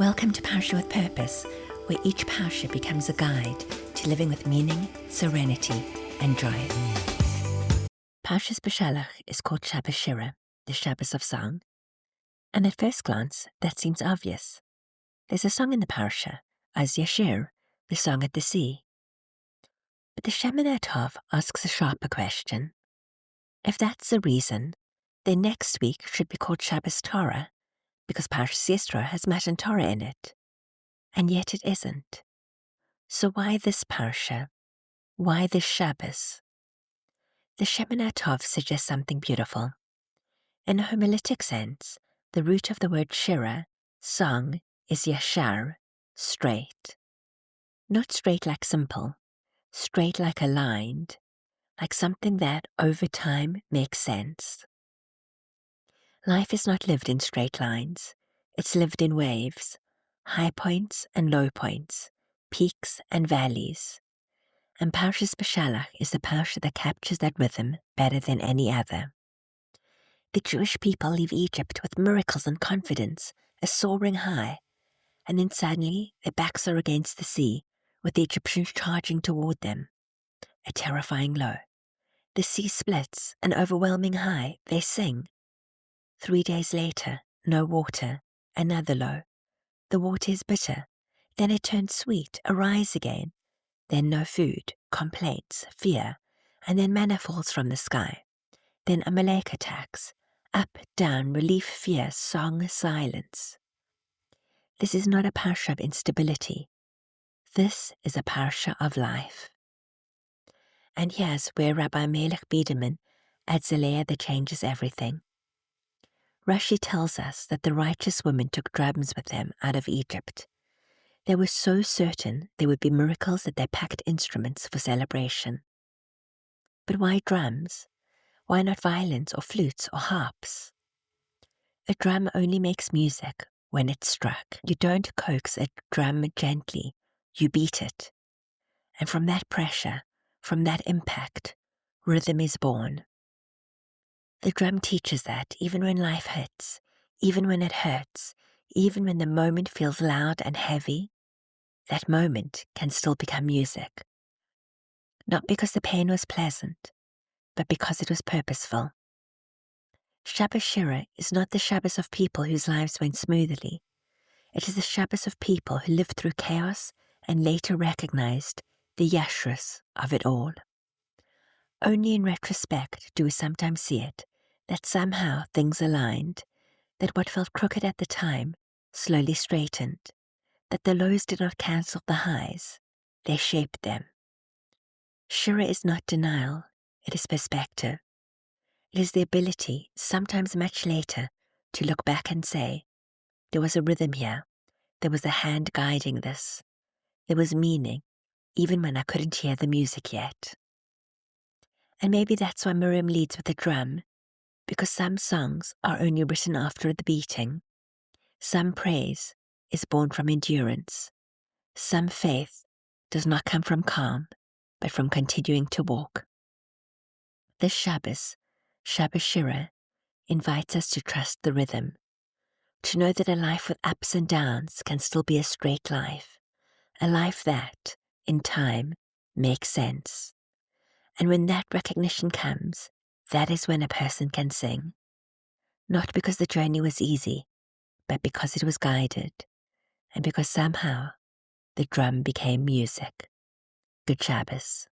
Welcome to Parsha with Purpose, where each Parsha becomes a guide to living with meaning, serenity, and joy. Parsha's Beshalach is called Shabbos Shira, the Shabbos of song. And at first glance, that seems obvious. There's a song in the Parsha, as Yashir, the song at the sea. But the Shemoneh Tov asks a sharper question. If that's the reason, then next week should be called Shabbos Torah, because Parshas Yisro has Matan Torah in it. And yet it isn't. So why this Parsha? Why this Shabbos? The Shemoneh Tov suggests something beautiful. In a homiletic sense, the root of the word shira, song, is yashar, straight. Not straight like simple, straight like aligned, like something that, over time, makes sense. Life is not lived in straight lines. It's lived in waves, high points and low points, peaks and valleys. And Parshas Beshalach is the parsha that captures that rhythm better than any other. The Jewish people leave Egypt with miracles and confidence, a soaring high, and then suddenly their backs are against the sea, with the Egyptians charging toward them. A terrifying low. The sea splits, an overwhelming high, they sing. 3 days later, no water, another low. The water is bitter, then it turns sweet, a rise again. Then no food, complaints, fear, and then manna falls from the sky. Then Amalek attacks, up, down, relief, fear, song, silence. This is not a parsha of instability. This is a parsha of life. And here's where Rabbi Melech Biederman adds a layer that changes everything. Rashi tells us that the righteous women took drums with them out of Egypt. They were so certain there would be miracles that they packed instruments for celebration. But why drums? Why not violins or flutes or harps? A drum only makes music when it's struck. You don't coax a drum gently, you beat it. And from that pressure, from that impact, rhythm is born. The drum teaches that even when life hits, even when it hurts, even when the moment feels loud and heavy, that moment can still become music. Not because the pain was pleasant, but because it was purposeful. Shabbos Shira is not the Shabbos of people whose lives went smoothly. It is the Shabbos of people who lived through chaos and later recognized the yashrus of it all. Only in retrospect do we sometimes see it, that somehow things aligned, that what felt crooked at the time slowly straightened, that the lows did not cancel the highs, they shaped them. Shira is not denial, it is perspective. It is the ability, sometimes much later, to look back and say, there was a rhythm here, there was a hand guiding this, there was meaning, even when I couldn't hear the music yet. And maybe that's why Miriam leads with a drum, because some songs are only written after the beating. Some praise is born from endurance. Some faith does not come from calm, but from continuing to walk. This Shabbos, Shabbos Shira, invites us to trust the rhythm, to know that a life with ups and downs can still be a straight life, a life that, in time, makes sense. And when that recognition comes, that is when a person can sing. Not because the journey was easy, but because it was guided, and because somehow the drum became music. Good Shabbos.